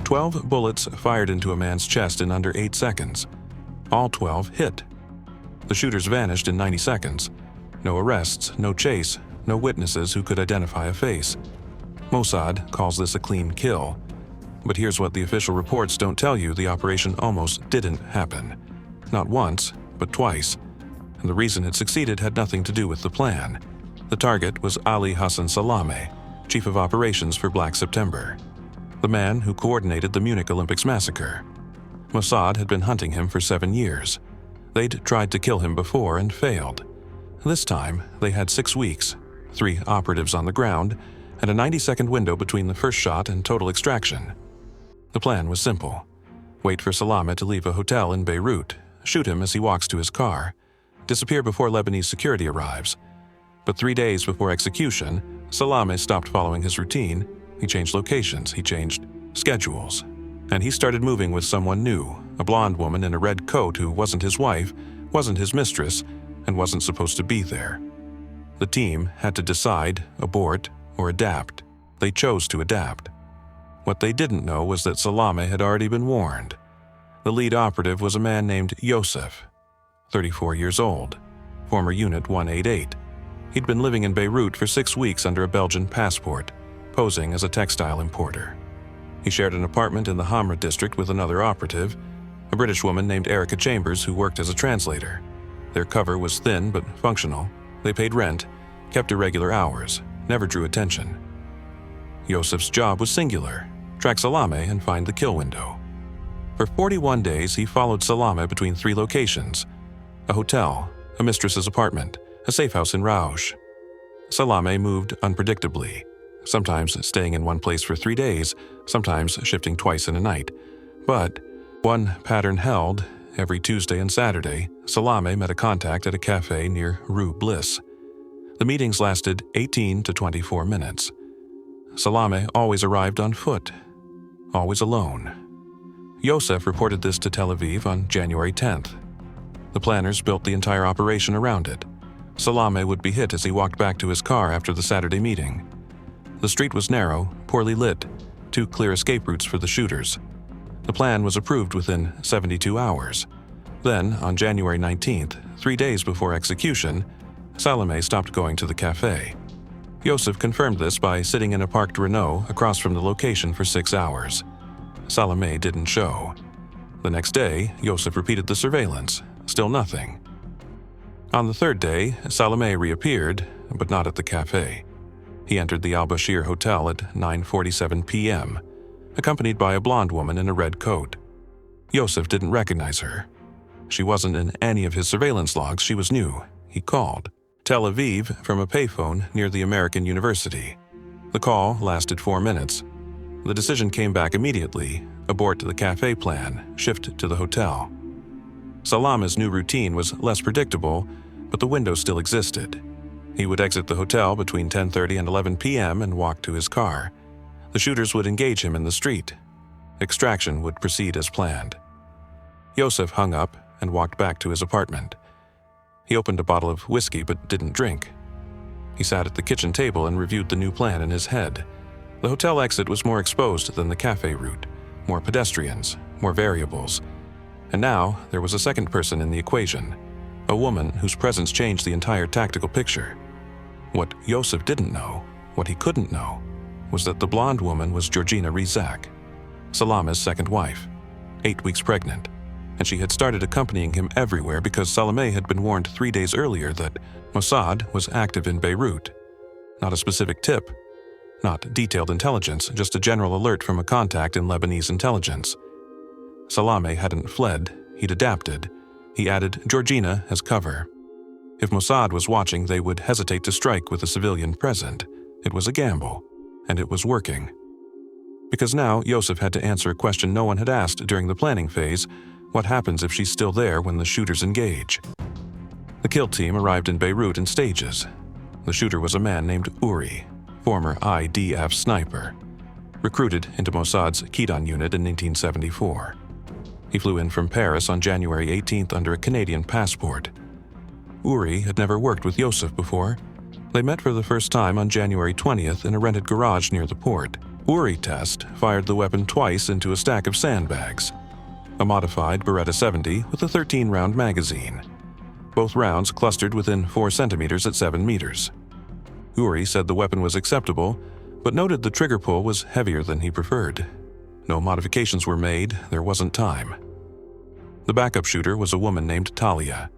12 bullets fired into a man's chest in under 8 seconds. All 12 hit. The shooters vanished in 90 seconds. No arrests, no chase, no witnesses who could identify a face. Mossad calls this a clean kill. But here's what the official reports don't tell you: the operation almost didn't happen. Not once, but twice. And the reason it succeeded had nothing to do with the plan. The target was Ali Hassan Salameh, chief of operations for Black September, the man who coordinated the Munich Olympics massacre. Mossad had been hunting him for 7 years. They'd tried to kill him before and failed. This time, they had 6 weeks, 3 operatives on the ground, and a 90-second window between the first shot and total extraction. The plan was simple. Wait for Salameh to leave a hotel in Beirut, shoot him as he walks to his car, disappear before Lebanese security arrives. But 3 days before execution, Salameh stopped following his routine. He changed locations, he changed schedules. And he started moving with someone new, a blonde woman in a red coat who wasn't his wife, wasn't his mistress, and wasn't supposed to be there. The team had to decide, abort or adapt. They chose to adapt. What they didn't know was that Salameh had already been warned. The lead operative was a man named Yosef, 34 years old, former Unit 188. He'd been living in Beirut for 6 weeks under a Belgian passport, posing as a textile importer. He shared an apartment in the Hamra district with another operative, a British woman named Erica Chambers who worked as a translator. Their cover was thin but functional. They paid rent, kept irregular hours, never drew attention. Yosef's job was singular: track Salameh and find the kill window. For 41 days, he followed Salameh between 3 locations: a hotel, a mistress's apartment, a safe house in Rausch. Salameh moved unpredictably, sometimes staying in one place for 3 days, sometimes shifting twice in a night. But one pattern held: every Tuesday and Saturday, Salameh met a contact at a cafe near Rue Bliss. The meetings lasted 18 to 24 minutes. Salameh always arrived on foot, always alone. Yosef reported this to Tel Aviv on January 10th. The planners built the entire operation around it. Salameh would be hit as he walked back to his car after the Saturday meeting. The street was narrow, poorly lit, 2 clear escape routes for the shooters. The plan was approved within 72 hours. Then, on January 19th, 3 days before execution, Salameh stopped going to the cafe. Yosef confirmed this by sitting in a parked Renault across from the location for 6 hours. Salameh didn't show. The next day, Yosef repeated the surveillance. Still nothing. On the 3rd day, Salameh reappeared, but not at the cafe. He entered the Al-Bashir Hotel at 9:47 p.m., accompanied by a blonde woman in a red coat. Yosef didn't recognize her. She wasn't in any of his surveillance logs. She was new. He called Tel Aviv from a payphone near the American University. The call lasted 4 minutes. The decision came back immediately: abort the cafe plan, shift to the hotel. Salameh's new routine was less predictable, but the window still existed. He would exit the hotel between 10:30 and 11 p.m. and walk to his car. The shooters would engage him in the street. Extraction would proceed as planned. Yosef hung up and walked back to his apartment. He opened a bottle of whiskey but didn't drink. He sat at the kitchen table and reviewed the new plan in his head. The hotel exit was more exposed than the cafe route, more pedestrians, more variables. And now there was a second person in the equation, a woman whose presence changed the entire tactical picture. What Yosef didn't know, what he couldn't know, was that the blonde woman was Georgina Rizak, Salameh's second wife, 8 weeks pregnant, and she had started accompanying him everywhere because Salameh had been warned 3 days earlier that Mossad was active in Beirut. Not a specific tip, not detailed intelligence, just a general alert from a contact in Lebanese intelligence. Salameh hadn't fled, he'd adapted. He added Georgina as cover. If Mossad was watching, they would hesitate to strike with a civilian present. It was a gamble, and it was working. Because now Yosef had to answer a question no one had asked during the planning phase: what happens if she's still there when the shooters engage? The kill team arrived in Beirut in stages. The shooter was a man named Uri, former IDF sniper, recruited into Mossad's Kidon unit in 1974. He flew in from Paris on January 18th under a Canadian passport. Uri had never worked with Yosef before. They met for the first time on January 20th in a rented garage near the port. Uri test fired the weapon twice into a stack of sandbags, a modified Beretta 70 with a 13-round magazine. Both rounds clustered within 4 centimeters at 7 meters. Uri said the weapon was acceptable, but noted the trigger pull was heavier than he preferred. No modifications were made, there wasn't time. The backup shooter was a woman named Talia.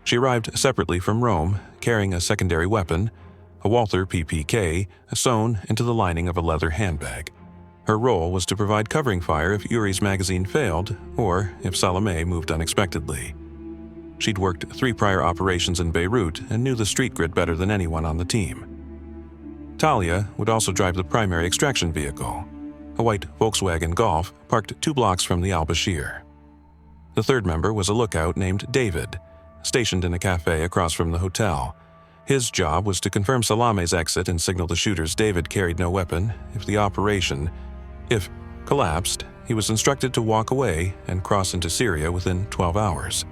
She arrived separately from Rome, carrying a secondary weapon, a Walther PPK, sewn into the lining of a leather handbag. Her role was to provide covering fire if Uri's magazine failed, or if Salome moved unexpectedly. She'd worked 3 prior operations in Beirut and knew the street grid better than anyone on the team. Talia would also drive the primary extraction vehicle, a white Volkswagen Golf parked 2 blocks from the al-Bashir. The third member was a lookout named David, stationed in a cafe across from the hotel. His job was to confirm Salome's exit and signal the shooters David carried no weapon if the operation, if collapsed, he was instructed to walk away and cross into Syria within 12 hours.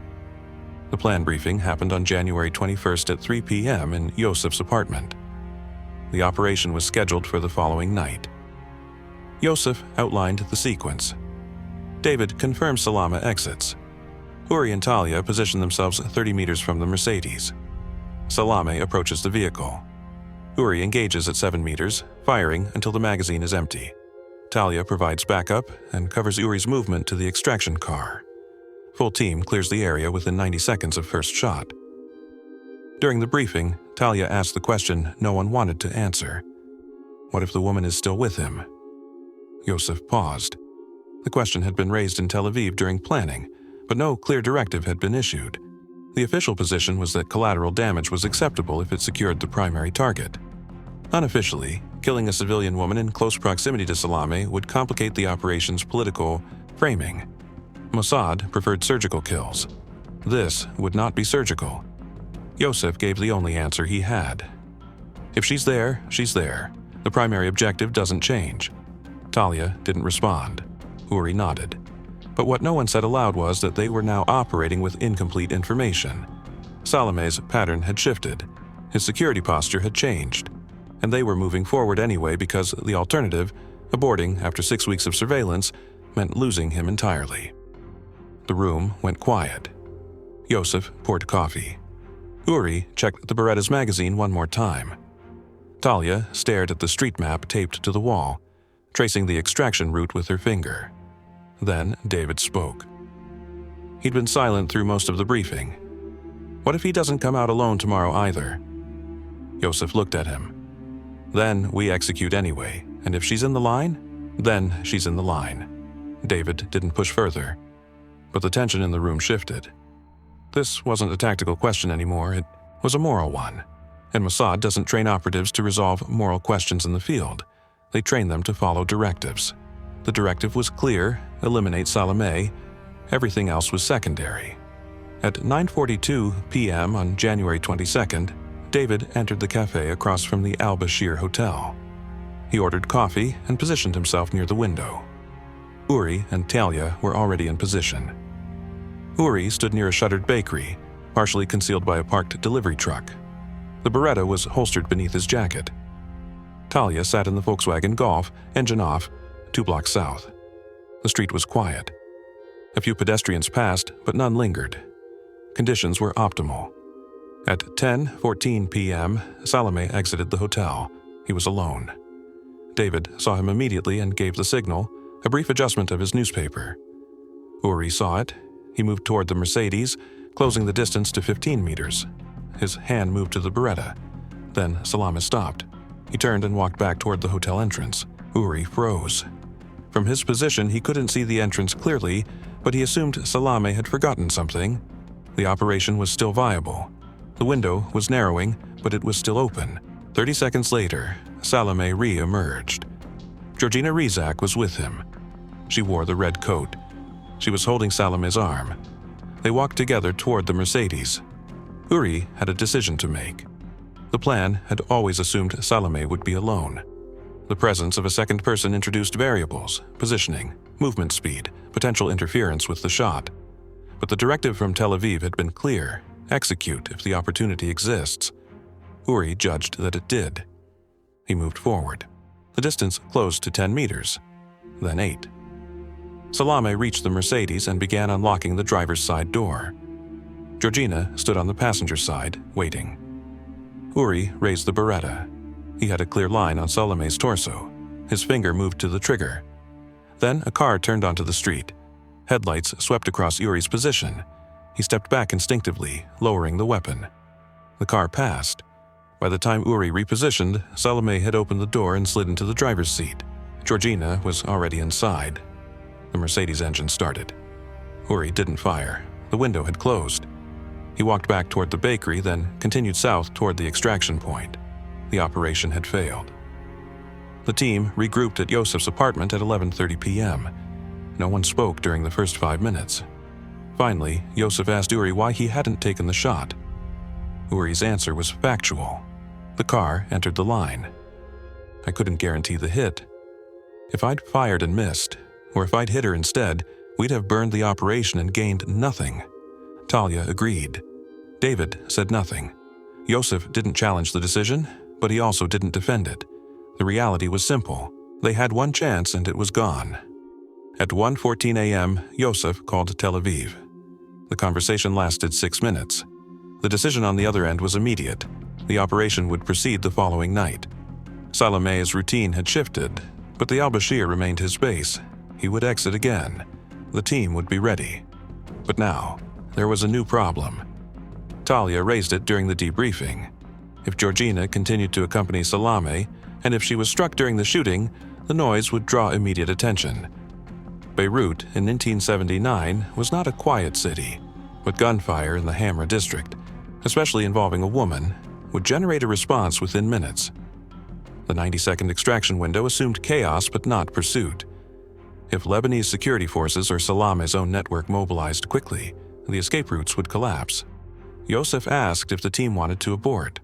The plan briefing happened on January 21st at 3 p.m. in Yosef's apartment. The operation was scheduled for the following night. Yosef outlined the sequence. David confirmed Salome exits. Uri and Talia position themselves 30 meters from the Mercedes. Salome approaches the vehicle. Uri engages at 7 meters, firing until the magazine is empty. Talia provides backup and covers Uri's movement to the extraction car. Full team clears the area within 90 seconds of first shot. During the briefing, Talia asked the question no one wanted to answer. What if the woman is still with him? Yosef paused. The question had been raised in Tel Aviv during planning, but no clear directive had been issued. The official position was that collateral damage was acceptable if it secured the primary target. Unofficially, killing a civilian woman in close proximity to Salome would complicate the operation's political framing. Mossad preferred surgical kills. This would not be surgical. Yosef gave the only answer he had. If she's there, she's there. The primary objective doesn't change. Talia didn't respond. Uri nodded. But what no one said aloud was that they were now operating with incomplete information. Salome's pattern had shifted. His security posture had changed. And they were moving forward anyway because the alternative, aborting after 6 weeks of surveillance, meant losing him entirely. The room went quiet. Yosef poured coffee. Uri checked the Beretta's magazine one more time. Talia stared at the street map taped to the wall, tracing the extraction route with her finger. Then David spoke. He'd been silent through most of the briefing. What if he doesn't come out alone tomorrow either? Yosef looked at him. Then we execute anyway, and if she's in the line, then she's in the line. David didn't push further, but the tension in the room shifted. This wasn't a tactical question anymore, it was a moral one. And Mossad doesn't train operatives to resolve moral questions in the field. They train them to follow directives. The directive was clear: eliminate Salome. Everything else was secondary. At 9:42 p.m. on January 22nd, David entered the cafe across from the al-Bashir Hotel. He ordered coffee and positioned himself near the window. Uri and Talia were already in position. Uri stood near a shuttered bakery, partially concealed by a parked delivery truck. The Beretta was holstered beneath his jacket. Talia sat in the Volkswagen Golf, engine off, 2 blocks south. The street was quiet. A few pedestrians passed, but none lingered. Conditions were optimal. At 10:14 p.m., Salome exited the hotel. He was alone. David saw him immediately and gave the signal, a brief adjustment of his newspaper. Uri saw it. He moved toward the Mercedes, closing the distance to 15 meters. His hand moved to the Beretta. Then Salome stopped. He turned and walked back toward the hotel entrance. Uri froze. From his position, he couldn't see the entrance clearly, but he assumed Salome had forgotten something. The operation was still viable. The window was narrowing, but it was still open. 30 seconds later, Salome re-emerged. Georgina Rizak was with him. She wore the red coat. She was holding Salome's arm. They walked together toward the Mercedes. Uri had a decision to make. The plan had always assumed Salome would be alone. The presence of a second person introduced variables: positioning, movement speed, potential interference with the shot. But the directive from Tel Aviv had been clear: execute if the opportunity exists. Uri judged that it did. He moved forward. The distance closed to 10 meters, then 8. Salame reached the Mercedes and began unlocking the driver's side door. Georgina stood on the passenger side, waiting. Uri raised the Beretta. He had a clear line on Salame's torso. His finger moved to the trigger. Then a car turned onto the street. Headlights swept across Uri's position. He stepped back instinctively, lowering the weapon. The car passed. By the time Uri repositioned, Salame had opened the door and slid into the driver's seat. Georgina was already inside. The Mercedes engine started. Uri didn't fire. The window had closed. He walked back toward the bakery, then continued south toward the extraction point. The operation had failed. The team regrouped at Yosef's apartment at 11:30 p.m. No one spoke during the first 5 minutes. Finally, Yosef asked Uri why he hadn't taken the shot. Uri's answer was factual. The car entered the line. I couldn't guarantee the hit. If I'd fired and missed, or if I'd hit her instead, we'd have burned the operation and gained nothing. Talia agreed. David said nothing. Yosef didn't challenge the decision, but he also didn't defend it. The reality was simple. They had one chance and it was gone. At 1:14 a.m., Yosef called Tel Aviv. The conversation lasted 6 minutes. The decision on the other end was immediate. The operation would proceed the following night. Salame's routine had shifted, but the al-Bashir remained his base. He would exit again. The team would be ready. But now, there was a new problem. Talia raised it during the debriefing. If Georgina continued to accompany Salame, and if she was struck during the shooting, the noise would draw immediate attention. Beirut in 1979 was not a quiet city, but gunfire in the Hamra district, especially involving a woman, would generate a response within minutes. The 90-second extraction window assumed chaos but not pursuit. If Lebanese security forces or Salame's own network mobilized quickly, the escape routes would collapse. Yosef asked if the team wanted to abort.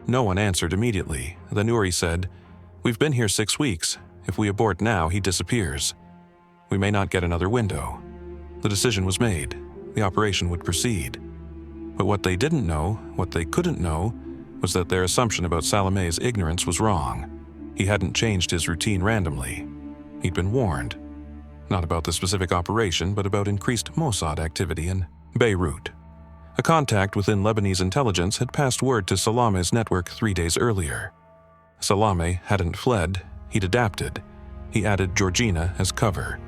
No one answered immediately. Then Uri said, "We've been here 6 weeks. If we abort now, he disappears. We may not get another window." The decision was made. The operation would proceed. But what they didn't know, what they couldn't know, was that their assumption about Salame's ignorance was wrong. He hadn't changed his routine randomly. He'd been warned. Not about the specific operation, but about increased Mossad activity in Beirut. A contact within Lebanese intelligence had passed word to Salame's network 3 days earlier. Salame hadn't fled, he'd adapted. He added Georgina as cover.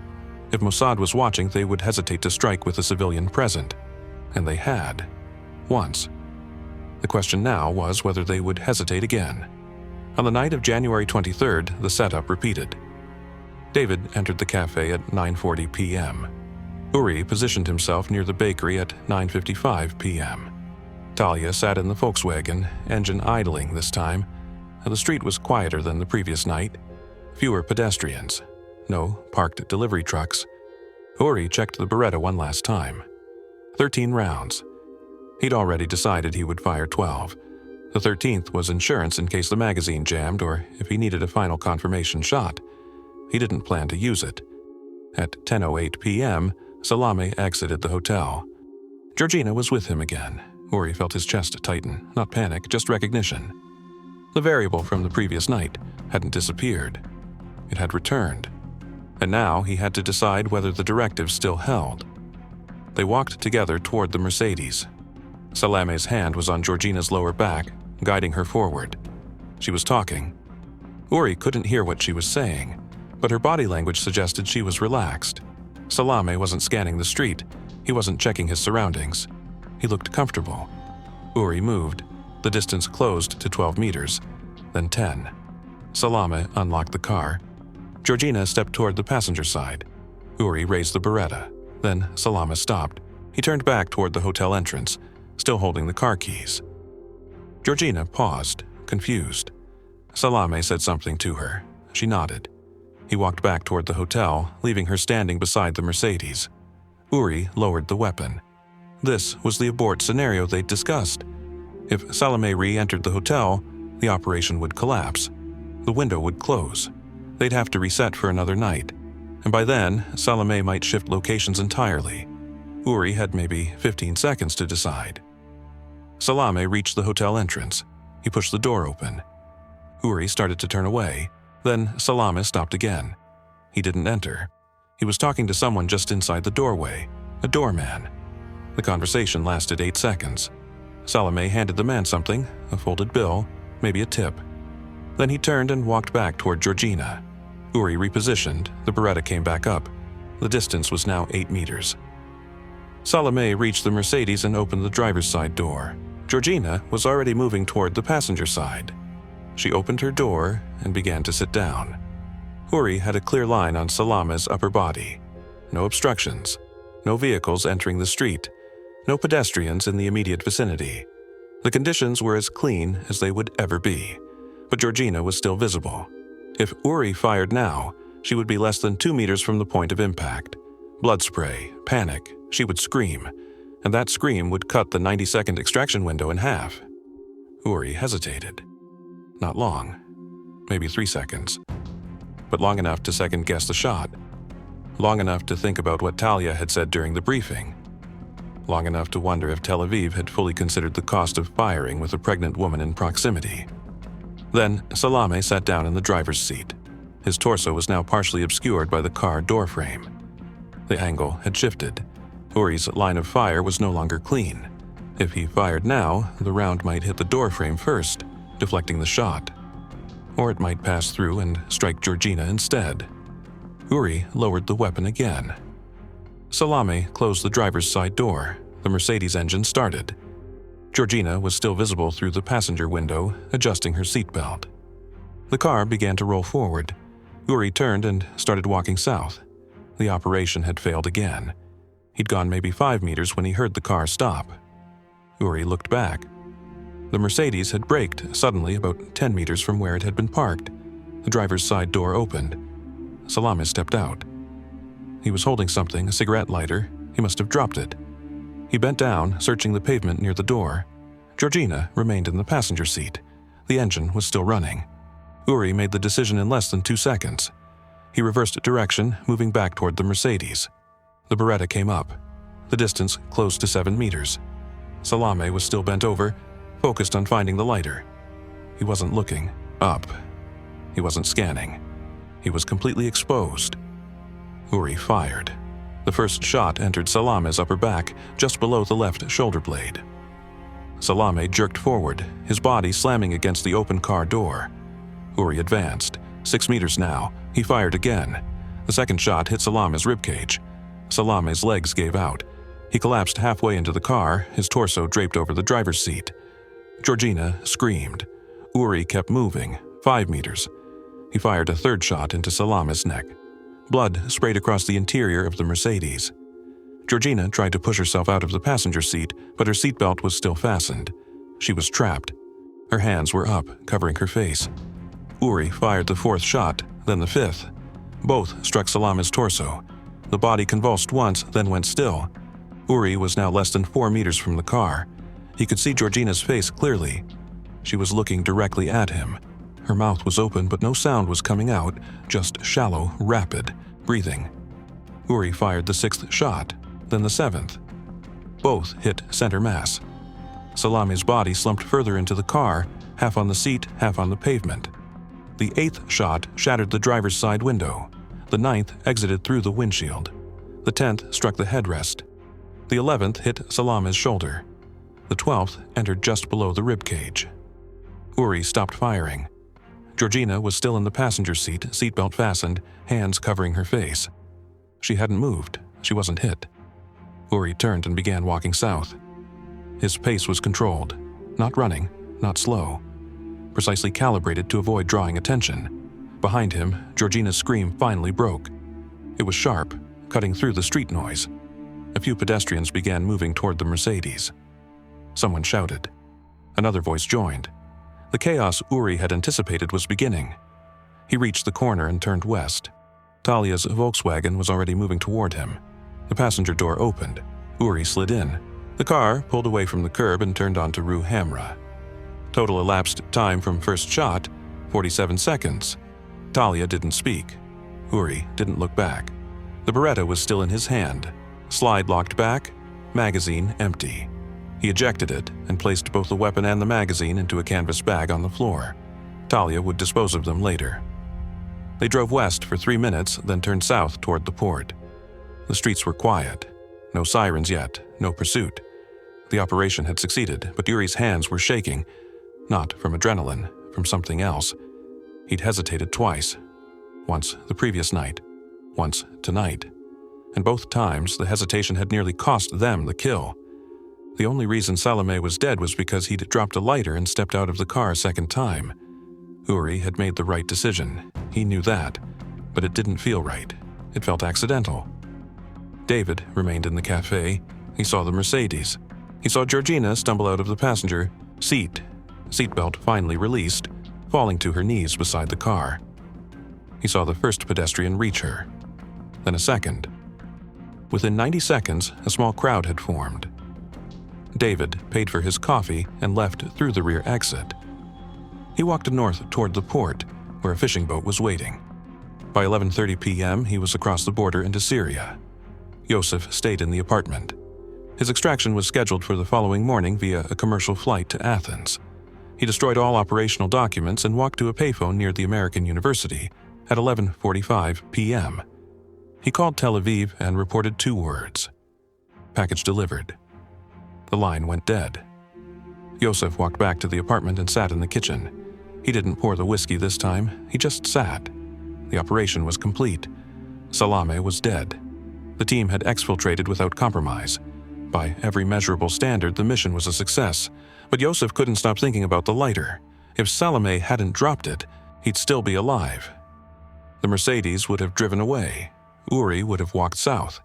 If Mossad was watching, they would hesitate to strike with a civilian present. And they had. Once. The question now was whether they would hesitate again. On the night of January 23rd, the setup repeated. David entered the cafe at 9:40 p.m. Uri positioned himself near the bakery at 9:55 p.m. Talia sat in the Volkswagen, engine idling this time. The street was quieter than the previous night. Fewer pedestrians. No parked delivery trucks. Uri checked the Beretta one last time. 13 rounds. He'd already decided he would fire 12. The 13th was insurance in case the magazine jammed or if he needed a final confirmation shot. He didn't plan to use it. At 10:08 p.m., Salame exited the hotel. Georgina was with him again. Uri felt his chest tighten, not panic, just recognition. The variable from the previous night hadn't disappeared. It had returned. And now he had to decide whether the directive still held. They walked together toward the Mercedes. Salame's hand was on Georgina's lower back, guiding her forward. She was talking. Uri couldn't hear what she was saying, but her body language suggested she was relaxed. Salame wasn't scanning the street. He wasn't checking his surroundings. He looked comfortable. Uri moved. The distance closed to 12 meters, then 10. Salame unlocked the car. Georgina stepped toward the passenger side. Uri raised the Beretta. Then Salame stopped. He turned back toward the hotel entrance, still holding the car keys. Georgina paused, confused. Salame said something to her. She nodded. He walked back toward the hotel, leaving her standing beside the Mercedes. Uri lowered the weapon. This was the abort scenario they'd discussed. If Salame re-entered the hotel, the operation would collapse. The window would close. They'd have to reset for another night. And by then, Salame might shift locations entirely. Uri had maybe 15 seconds to decide. Salame reached the hotel entrance. He pushed the door open. Uri started to turn away. Then Salame stopped again. He didn't enter. He was talking to someone just inside the doorway, a doorman. The conversation lasted 8 seconds. Salame handed the man something, a folded bill, maybe a tip. Then he turned and walked back toward Georgina. Uri repositioned, the Beretta came back up. The distance was now 8 meters. Salame reached the Mercedes and opened the driver's side door. Georgina was already moving toward the passenger side. She opened her door and began to sit down. Uri had a clear line on Salame's upper body. No obstructions, no vehicles entering the street, no pedestrians in the immediate vicinity. The conditions were as clean as they would ever be, but Georgina was still visible. If Uri fired now, she would be less than 2 meters from the point of impact. Blood spray, panic, she would scream, and that scream would cut the 90-second extraction window in half. Uri hesitated. Not long, maybe 3 seconds, but long enough to second-guess the shot. Long enough to think about what Talia had said during the briefing. Long enough to wonder if Tel Aviv had fully considered the cost of firing with a pregnant woman in proximity. Then Salame sat down in the driver's seat. His torso was now partially obscured by the car doorframe. The angle had shifted. Uri's line of fire was no longer clean. If he fired now, the round might hit the doorframe first, deflecting the shot. Or it might pass through and strike Georgina instead. Uri lowered the weapon again. Salame closed the driver's side door. The Mercedes engine started. Georgina was still visible through the passenger window, adjusting her seatbelt. The car began to roll forward. Uri turned and started walking south. The operation had failed again. He'd gone maybe 5 meters when he heard the car stop. Uri looked back. The Mercedes had braked suddenly about 10 meters from where it had been parked. The driver's side door opened. Salame stepped out. He was holding something, a cigarette lighter. He must have dropped it. He bent down, searching the pavement near the door. Georgina remained in the passenger seat. The engine was still running. Uri made the decision in less than 2 seconds. He reversed direction, moving back toward the Mercedes. The Beretta came up. The distance close to 7 meters. Salame was still bent over, focused on finding the lighter. He wasn't looking up. He wasn't scanning. He was completely exposed. Uri fired. The first shot entered Salame's upper back, just below the left shoulder blade. Salame jerked forward, his body slamming against the open car door. Uri advanced. 6 meters now. He fired again. The second shot hit Salame's ribcage. Salame's legs gave out. He collapsed halfway into the car, his torso draped over the driver's seat. Georgina screamed. Uri kept moving. 5 meters. He fired a third shot into Salame's neck. Blood sprayed across the interior of the Mercedes. Georgina tried to push herself out of the passenger seat, but her seatbelt was still fastened. She was trapped. Her hands were up, covering her face. Uri fired the fourth shot, then the fifth. Both struck Salame's torso. The body convulsed once, then went still. Uri was now less than 4 meters from the car. He could see Georgina's face clearly. She was looking directly at him. Her mouth was open, but no sound was coming out, just shallow, rapid breathing. Uri fired the sixth shot, then the seventh. Both hit center mass. Salame's body slumped further into the car, half on the seat, half on the pavement. The eighth shot shattered the driver's side window. The ninth exited through the windshield. The 10th struck the headrest. The 11th hit Salame's shoulder. The 12th entered just below the ribcage. Uri stopped firing. Georgina was still in the passenger seat, seatbelt fastened, hands covering her face. She hadn't moved. She wasn't hit. Uri turned and began walking south. His pace was controlled, not running, not slow, precisely calibrated to avoid drawing attention. Behind him, Georgina's scream finally broke. It was sharp, cutting through the street noise. A few pedestrians began moving toward the Mercedes. Someone shouted. Another voice joined. The chaos Uri had anticipated was beginning. He reached the corner and turned west. Talia's Volkswagen was already moving toward him. The passenger door opened. Uri slid in. The car pulled away from the curb and turned onto Rue Hamra. Total elapsed time from first shot, 47 seconds. Talia didn't speak. Uri didn't look back. The Beretta was still in his hand. Slide locked back, magazine empty. He ejected it and placed both the weapon and the magazine into a canvas bag on the floor. Talia would dispose of them later. They drove west for 3 minutes, then turned south toward the port. The streets were quiet. No sirens yet, no pursuit. The operation had succeeded, but Yuri's hands were shaking. Not from adrenaline, from something else. He'd hesitated twice. Once the previous night, once tonight. And both times the hesitation had nearly cost them the kill. The only reason Salome was dead was because he'd dropped a lighter and stepped out of the car a second time. Uri had made the right decision. He knew that. But it didn't feel right. It felt accidental. David remained in the cafe. He saw the Mercedes. He saw Georgina stumble out of the passenger seatbelt finally released, falling to her knees beside the car. He saw the first pedestrian reach her. Then a second. Within 90 seconds, a small crowd had formed. David paid for his coffee and left through the rear exit. He walked north toward the port, where a fishing boat was waiting. By 11:30 p.m., he was across the border into Syria. Yosef stayed in the apartment. His extraction was scheduled for the following morning via a commercial flight to Athens. He destroyed all operational documents and walked to a payphone near the American University at 11:45 p.m. He called Tel Aviv and reported 2 words. Package delivered. The line went dead. Yosef walked back to the apartment and sat in the kitchen. He didn't pour the whiskey this time, he just sat. The operation was complete. Salome was dead. The team had exfiltrated without compromise. By every measurable standard, the mission was a success. But Yosef couldn't stop thinking about the lighter. If Salome hadn't dropped it, he'd still be alive. The Mercedes would have driven away. Uri would have walked south.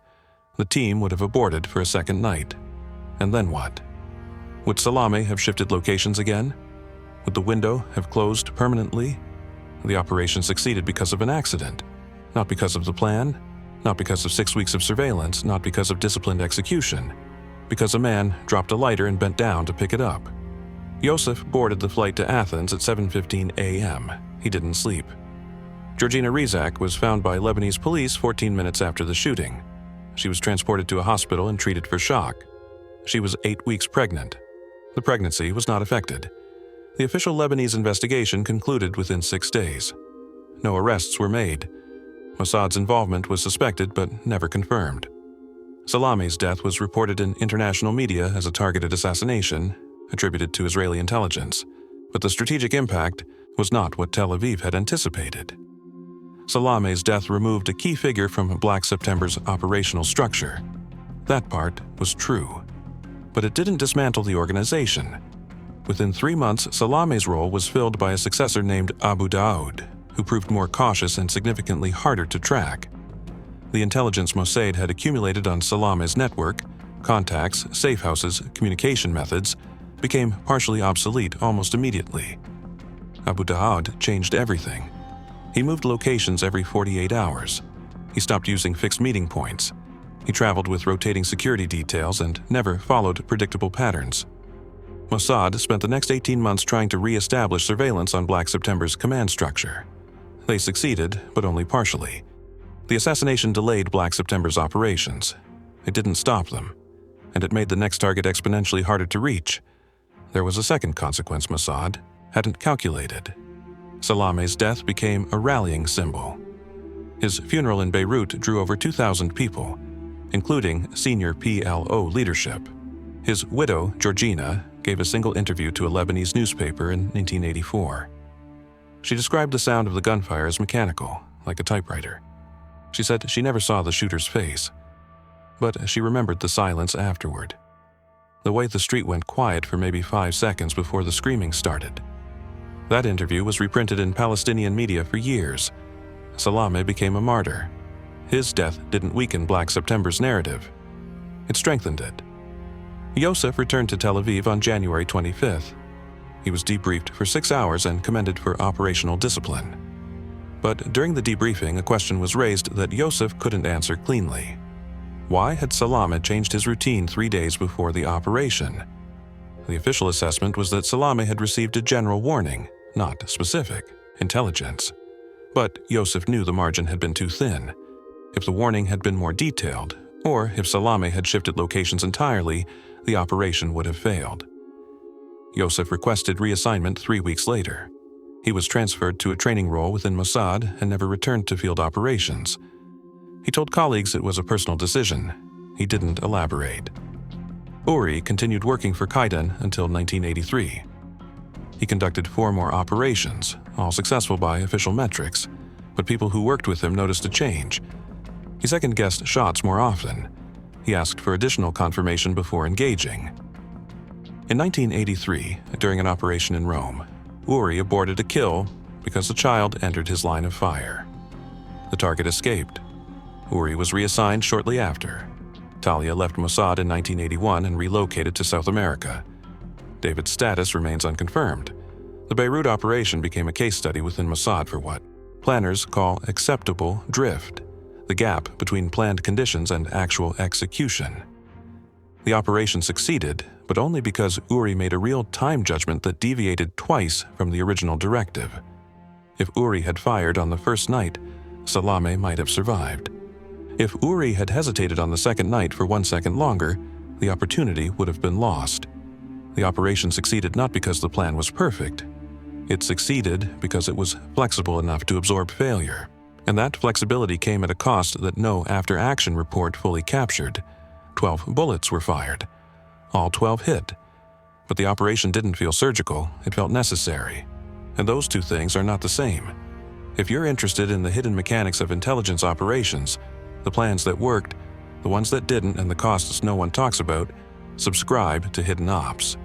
The team would have aborted for a second night. And then what? Would Salome have shifted locations again? Would the window have closed permanently? The operation succeeded because of an accident. Not because of the plan. Not because of 6 weeks of surveillance. Not because of disciplined execution. Because a man dropped a lighter and bent down to pick it up. Yosef boarded the flight to Athens at 7:15 a.m. He didn't sleep. Georgina Rizak was found by Lebanese police 14 minutes after the shooting. She was transported to a hospital and treated for shock. She was 8 weeks pregnant. The pregnancy was not affected. The official Lebanese investigation concluded within 6 days. No arrests were made. Mossad's involvement was suspected but never confirmed. Salome's death was reported in international media as a targeted assassination, attributed to Israeli intelligence, but the strategic impact was not what Tel Aviv had anticipated. Salome's death removed a key figure from Black September's operational structure. That part was true. But it didn't dismantle the organization. Within 3 months, Salome's role was filled by a successor named Abu Daoud, who proved more cautious and significantly harder to track. The intelligence Mossad had accumulated on Salome's network, contacts, safe houses, communication methods, became partially obsolete almost immediately. Abu Daoud changed everything. He moved locations every 48 hours. He stopped using fixed meeting points. He traveled with rotating security details and never followed predictable patterns. Mossad spent the next 18 months trying to re-establish surveillance on Black September's command structure. They succeeded, but only partially. The assassination delayed Black September's operations. It didn't stop them, and it made the next target exponentially harder to reach. There was a second consequence Mossad hadn't calculated. Salome's death became a rallying symbol. His funeral in Beirut drew over 2,000 people, including senior PLO leadership. His widow, Georgina, gave a single interview to a Lebanese newspaper in 1984. She described the sound of the gunfire as mechanical, like a typewriter. She said she never saw the shooter's face, but she remembered the silence afterward. The way the street went quiet for maybe 5 seconds before the screaming started. That interview was reprinted in Palestinian media for years. Salome became a martyr. His death didn't weaken Black September's narrative. It strengthened it. Yosef returned to Tel Aviv on January 25th. He was debriefed for 6 hours and commended for operational discipline. But during the debriefing, a question was raised that Yosef couldn't answer cleanly. Why had Salome changed his routine 3 days before the operation? The official assessment was that Salome had received a general warning, not specific, intelligence. But Yosef knew the margin had been too thin. If the warning had been more detailed, or if Salome had shifted locations entirely, the operation would have failed. Yosef requested reassignment 3 weeks later. He was transferred to a training role within Mossad and never returned to field operations. He told colleagues it was a personal decision. He didn't elaborate. Uri continued working for Qaeda until 1983. He conducted 4 more operations, all successful by official metrics, but people who worked with him noticed a change. He second-guessed shots more often. He asked for additional confirmation before engaging. In 1983, during an operation in Rome, Uri aborted a kill because a child entered his line of fire. The target escaped. Uri was reassigned shortly after. Talia left Mossad in 1981 and relocated to South America. David's status remains unconfirmed. The Beirut operation became a case study within Mossad for what planners call acceptable drift, the gap between planned conditions and actual execution. The operation succeeded, but only because Uri made a real time judgment that deviated twice from the original directive. If Uri had fired on the first night, Salame might have survived. If Uri had hesitated on the second night for 1 second longer, the opportunity would have been lost. The operation succeeded not because the plan was perfect. It succeeded because it was flexible enough to absorb failure, and that flexibility came at a cost that no after-action report fully captured. 12 bullets were fired. All 12 hit. But the operation didn't feel surgical, it felt necessary. And those two things are not the same. If you're interested in the hidden mechanics of intelligence operations, the plans that worked, the ones that didn't, and the costs no one talks about, subscribe to Hidden Ops.